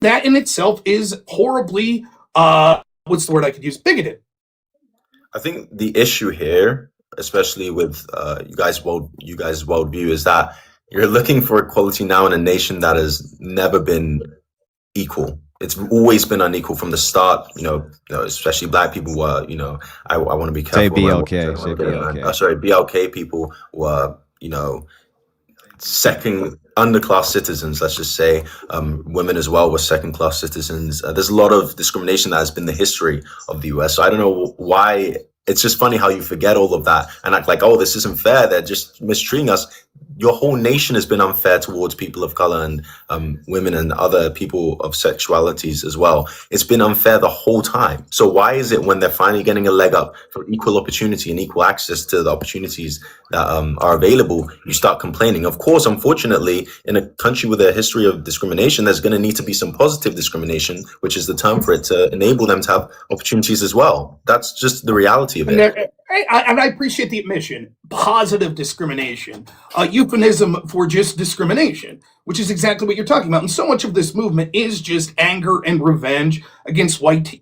that in itself is horribly, what's the word I could use? Bigoted. I think the issue here, especially with you guys' worldview, is that you're looking for equality now in a nation that has never been equal. It's always been unequal from the start. Especially black people were. I want to be Say careful. BLK. Say BLK. Sorry, BLK people were. Second underclass citizens, let's just say. Women as well were second class citizens. There's a lot of discrimination that has been the history of the US. So I don't know why. It's just funny how you forget all of that and act like, oh, this isn't fair, they're just mistreating us. Your whole nation has been unfair towards people of color and women and other people of sexualities as well. It's been unfair the whole time. So why is it when they're finally getting a leg up for equal opportunity and equal access to the opportunities that are available, you start complaining? Of course, unfortunately, in a country with a history of discrimination, there's going to need to be some positive discrimination, which is the term for it, to enable them to have opportunities as well. That's just the reality of it. And I appreciate the admission. Positive discrimination, a euphemism for just discrimination, which is exactly what you're talking about. And so much of this movement is just anger and revenge against YT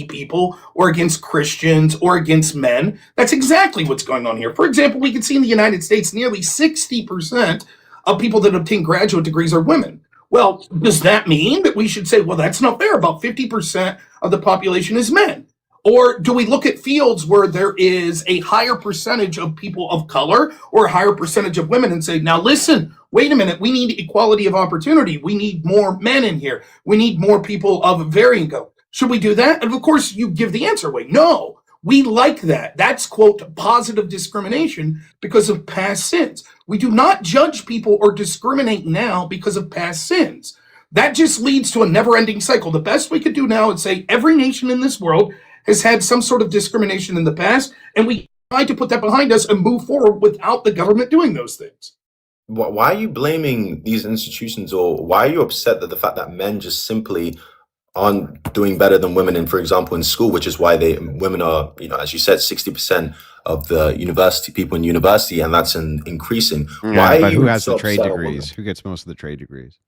people, or against Christians, or against men. That's exactly what's going on here. For example, we can see in the United States, nearly 60% of people that obtain graduate degrees are women. Well, does that mean that we should say, well, that's not fair? About 50% of the population is men. Or do we look at fields where there is a higher percentage of people of color or a higher percentage of women and say, now listen, wait a minute, we need equality of opportunity. We need more men in here. We need more people of varying go. Should we do that? And of course, you give the answer away. No, we like that. That's, quote, positive discrimination because of past sins. We do not judge people or discriminate now because of past sins. That just leads to a never-ending cycle. The best we could do now is say every nation in this world has had some sort of discrimination in the past, and we try to put that behind us and move forward without the government doing those things. Why are you blaming these institutions, or why are you upset that the fact that men just simply aren't doing better than women in, for example, in school, which is why women are, as you said, 60% of the university people in university, and that's increasing. Yeah, but who has the trade degrees? Who gets most of the trade degrees?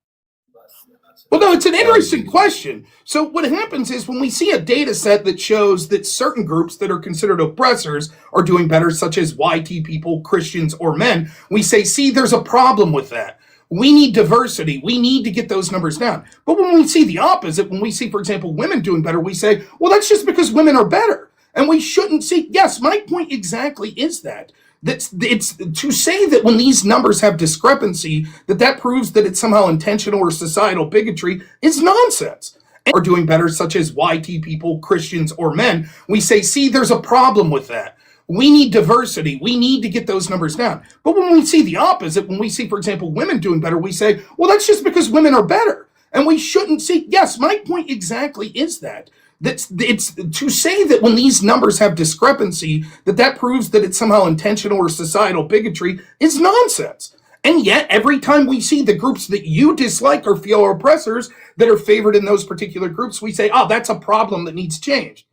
Well, no, it's an interesting question. So what happens is when we see a data set that shows that certain groups that are considered oppressors are doing better, such as YT people, Christians, or men, we say, see, there's a problem with that. We need diversity. We need to get those numbers down. But when we see the opposite, when we see, for example, women doing better, we say, well, that's just because women are better. And we shouldn't see, yes, my point exactly is that. It's to say that when these numbers have discrepancy, that proves that it's somehow intentional or societal bigotry is nonsense. And are doing better, such as YT people, Christians, or men, we say, see, there's a problem with that. We need diversity. We need to get those numbers down. But when we see the opposite, when we see, for example, women doing better, we say, well, that's just because women are better. And we shouldn't see, yes, my point exactly is that. It's to say that when these numbers have discrepancy, that proves that it's somehow intentional or societal bigotry is nonsense. And yet, every time we see the groups that you dislike or feel are oppressors that are favored in those particular groups, we say, oh, that's a problem that needs changed.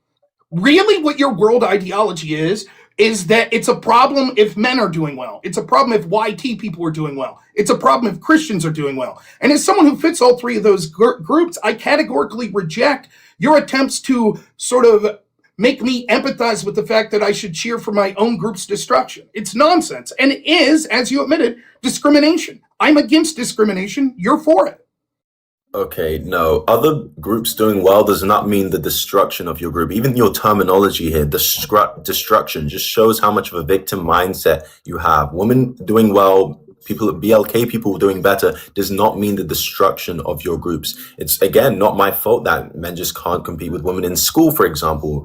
Really, what your world ideology is that it's a problem if men are doing well. It's a problem if YT people are doing well. It's a problem if Christians are doing well. And as someone who fits all three of those groups, I categorically reject your attempts to sort of make me empathize with the fact that I should cheer for my own group's destruction. It's nonsense. And it is, as you admitted, discrimination. I'm against discrimination. You're for it. Okay, no. Other groups doing well does not mean the destruction of your group. Even your terminology here, destruction, just shows how much of a victim mindset you have. Women doing well, BLK people doing better, does not mean the destruction of your groups. It's, again, not my fault that men just can't compete with women in school, for example.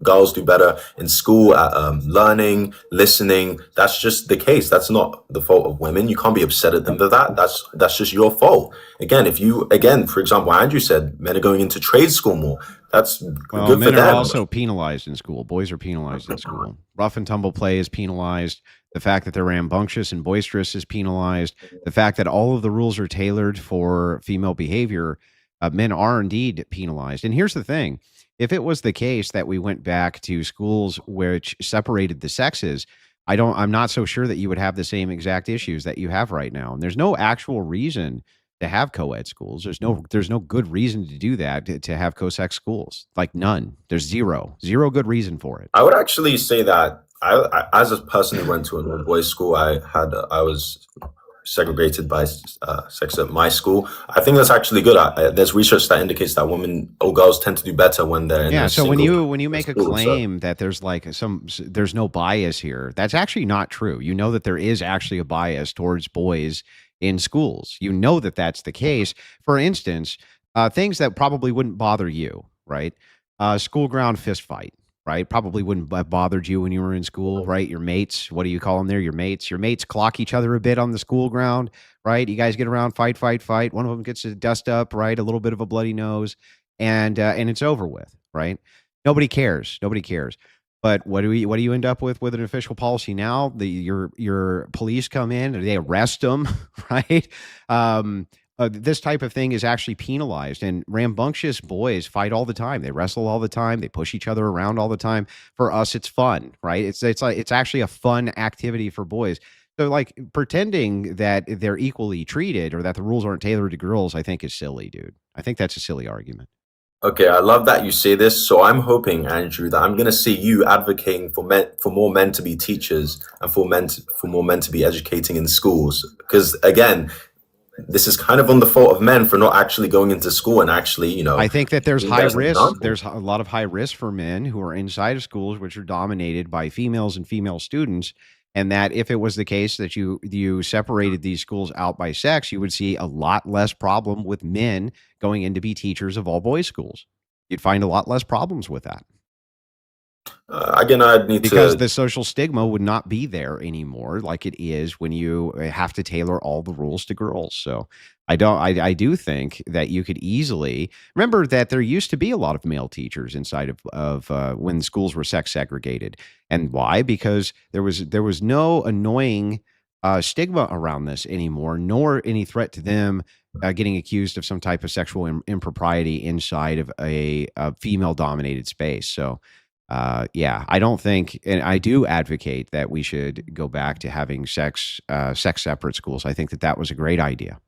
Girls do better in school at learning, listening. That's just the case. That's not the fault of women. You can't be upset at them for that. That's just your fault. Again, for example, Andrew said men are going into trade school more. That's good for them. Men are also penalized in school. Boys are penalized in school. Rough and tumble play is penalized. The fact that they're rambunctious and boisterous is penalized. The fact that all of the rules are tailored for female behavior, men are indeed penalized. And here's the thing. If it was the case that we went back to schools which separated the sexes, I'm not so sure that you would have the same exact issues that you have right now. And there's no actual reason to have co-ed schools. There's no good reason to do that, to have co-sex schools. Like none. There's zero good reason for it. I would actually say that as a person who went to an all-boys school, I was segregated by sex at my school. I think that's actually good. There's research that indicates that women or girls tend to do better when they're in a So when single you make a school. claim that there's like there's no bias here, that's actually not true. You know that there is actually a bias towards boys in schools. You know that that's the case. For instance, things that probably wouldn't bother you, right? School ground fist fight, right? Probably wouldn't have bothered you when you were in school, right? Your mates, what do you call them there? Your mates clock each other a bit on the school ground, right? You guys get around, fight. One of them gets to dust up, right? A little bit of a bloody nose, and it's over with, right? Nobody cares. But what do you end up with an official policy now? Your police come in and they arrest them, right? This type of thing is actually penalized, and rambunctious boys fight all the time. They wrestle all the time. They push each other around all the time. For us, it's fun, right? It's actually a fun activity for boys. So like pretending that they're equally treated or that the rules aren't tailored to girls, I think is silly, dude. I think that's a silly argument. Okay, I love that you say this. So I'm hoping, Andrew, that I'm going to see you advocating for more men to be teachers and for more men to be educating in schools. Because again, this is kind of on the fault of men for not actually going into school and actually, I think that there's being high there as an risk. example. There's a lot of high risk for men who are inside of schools, which are dominated by females and female students. And that if it was the case that you separated these schools out by sex, you would see a lot less problem with men going in to be teachers of all boys schools. You'd find a lot less problems with that. Again, I'd need Because to. the social stigma would not be there anymore, like it is when you have to tailor all the rules to girls. So I do think that you could easily remember that there used to be a lot of male teachers inside of when schools were sex segregated. And why? Because there was no annoying stigma around this anymore, nor any threat to them getting accused of some type of sexual impropriety inside of a female dominated space. So I don't think, and I do advocate that we should go back to having sex separate schools. I think that was a great idea.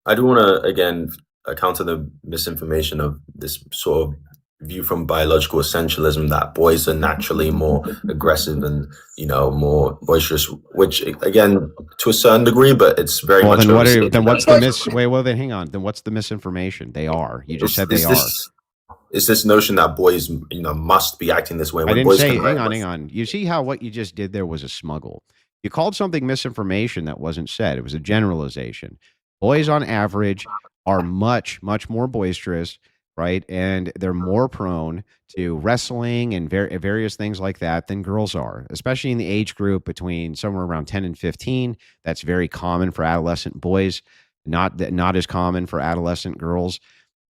I do want to again counter the misinformation of this sort of view from biological essentialism that boys are naturally more aggressive and more boisterous, which again to a certain degree, but it's very Well, much then overstated. then what's the Well, then hang on. Then what's the misinformation? They are. You just said they are. It's this notion that boys, must be acting this way. I When didn't boys say. can Hang on. You see how what you just did there was a smuggle. You called something misinformation that wasn't said. It was a generalization. Boys, on average, are much more boisterous, right? And they're more prone to wrestling and various things like that than girls are, especially in the age group between somewhere around 10 and 15. That's very common for adolescent boys, not as common for adolescent girls.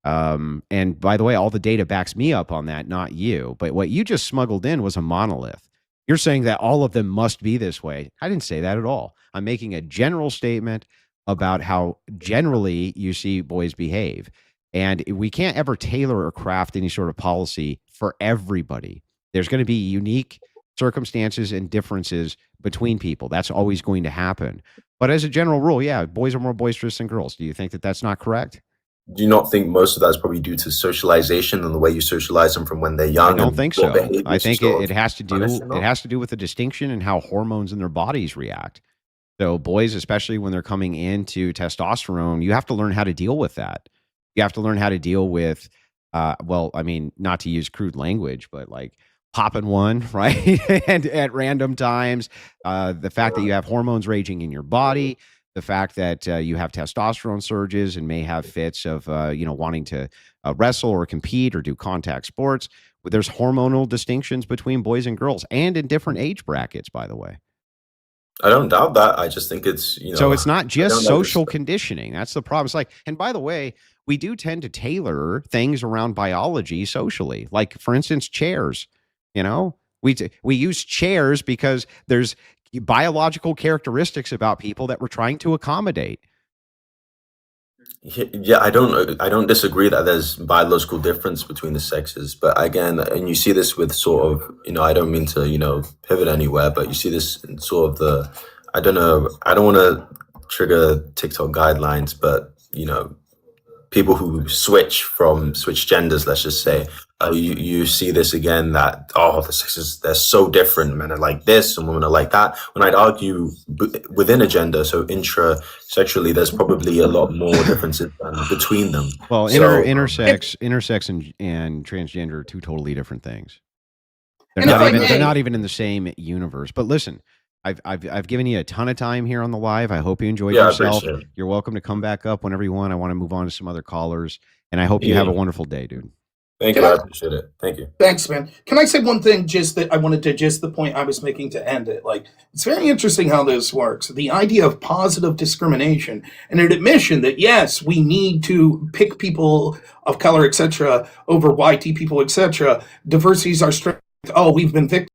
And by the way, all the data backs me up on that, not you. But what you just smuggled in was a monolith. You're saying that all of them must be this way. I didn't say that at all. I'm making a general statement about how generally you see boys behave. And we can't ever tailor or craft any sort of policy for everybody. There's going to be unique circumstances and differences between people. That's always going to happen. But as a general rule, yeah, boys are more boisterous than girls. Do you think that that's not correct? Do you not think most of that is probably due to socialization and the way you socialize them from when they're young? I don't think so. I think it has to do punishment? it has to do with the distinction and how hormones in their bodies react. So boys, especially when they're coming into testosterone, you have to learn how to deal with that. You have to learn how to deal with, not to use crude language, but like popping one, right? And at random times, the fact that you have hormones raging in your body, the fact that you have testosterone surges and may have fits of, wanting to wrestle or compete or do contact sports. There's hormonal distinctions between boys and girls and in different age brackets, by the way. I don't doubt that. I just think it's, So it's not just social this. conditioning. That's the problem. It's like, and by the way, we do tend to tailor things around biology socially. Like, for instance, chairs. We use chairs because there's biological characteristics about people that we're trying to accommodate. Yeah, I don't disagree that there's biological difference between the sexes, but again, and you see this with sort of, I don't mean to, pivot anywhere, but you see this in sort of I don't want to trigger TikTok guidelines, but people who switch genders, let's just say, you see this again, that the sexes, they're so different. Men are like this and women are like that. When I'd argue within a gender, so intrasexually, there's probably a lot more differences between them. Well, intersex and transgender are two totally different things. They're not even in the same universe. But listen, I've given you a ton of time here on the live. I hope you enjoyed yourself. You're welcome to come back up whenever you want. I want to move on to some other callers, and I hope you have a wonderful day, dude. Thank you. I appreciate it. Thank you. Thanks, man. Can I say one thing, just that I wanted to, just the point I was making to end it? Like, it's very interesting how this works. The idea of positive discrimination and an admission that, yes, we need to pick people of color, etc., over YT people, etc. Diversity is our strength. Oh, we've been victims.